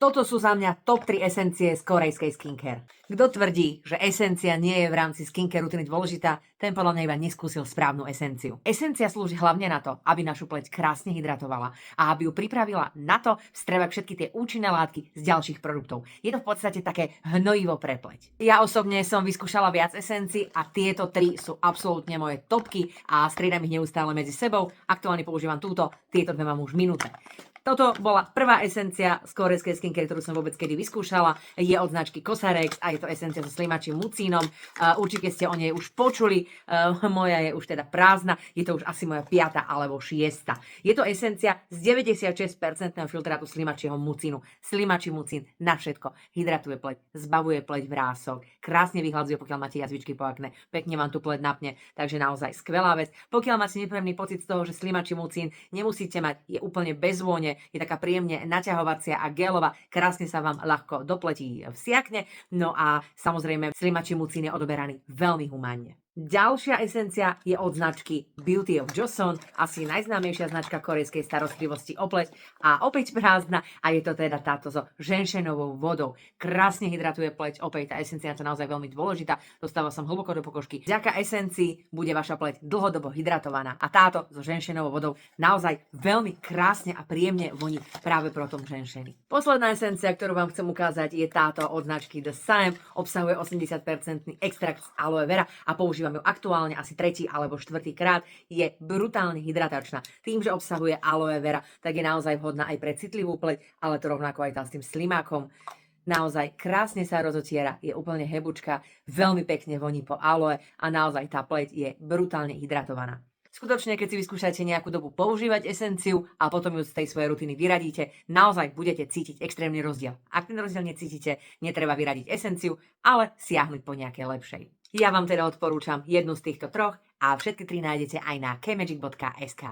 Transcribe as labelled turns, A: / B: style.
A: Toto sú za mňa top 3 esencie z korejskej skincare. Kto tvrdí, že esencia nie je v rámci skincare rutiny dôležitá, ten podľa mňa iba neskúsil správnu esenciu. Esencia slúži hlavne na to, aby našu pleť krásne hydratovala a aby ju pripravila na to vstrebať všetky tie účinné látky z ďalších produktov. Je to v podstate také hnojivo pre pleť. Ja osobne som vyskúšala viac esencií a tieto 3 sú absolútne moje topky a striedam ich neustále medzi sebou. Aktuálne používam túto, tieto 2 mám už minúte. Toto bola prvá esencia z korejskej skincare, ktorú som vôbec kedy vyskúšala. Je od značky Cosrx a je to esencia so slimačím mucínom. Určite ste o nej už počuli. Moja je už teda prázdna. Je to už asi moja 5. alebo 6. Je to esencia z 96% filtrátu slimačieho mucínu. Slimačí mucín na všetko. Hydratuje pleť, zbavuje pleť vrások, krásne vyhladzuje, pokiaľ máte jazvičky po akne. Pekne vám tu pleť napne, takže naozaj skvelá vec. Pokiaľ máte nepríjemný pocit z toho, že slimačí mucín nemusíte mať, je úplne bez vône, je taká príjemne naťahovacia a gelová, krásne sa vám ľahko do pleti vsiakne, no a samozrejme slimačí mucín je odoberaný veľmi humánne. Ďalšia esencia je od značky Beauty of Joseon, asi najznámejšia značka korejskej starostlivosti o pleť a opäť prázdna a je to teda táto so ženšenovou vodou. Krásne hydratuje pleť, opäť tá esencia je to naozaj veľmi dôležitá, dostáva som hlboko do pokožky. Vďaka esencii bude vaša pleť dlhodobo hydratovaná a táto so ženšenovou vodou naozaj veľmi krásne a príjemne voní práve pro tom ženšeny. Posledná esencia, ktorú vám chcem ukázať, je táto od značky The Same, obsahuje 80% extrakt z aloe vera a používam ju aktuálne asi 3. alebo 4. krát, je brutálne hydratačná. Tým, že obsahuje aloe vera, tak je naozaj vhodná aj pre citlivú pleť, ale to rovnako aj tá s tým slimákom. Naozaj krásne sa rozotiera, je úplne hebučka, veľmi pekne voní po aloe a naozaj tá pleť je brutálne hydratovaná. Skutočne, keď si vyskúšate nejakú dobu používať esenciu a potom ju z tej svojej rutiny vyradíte, naozaj budete cítiť extrémny rozdiel. Ak ten rozdiel necítite, netreba vyradiť esenciu, ale siahnuť po nejakej lepšej. Ja vám teda odporúčam jednu z týchto 3 a všetky 3 nájdete aj na kmagic.sk.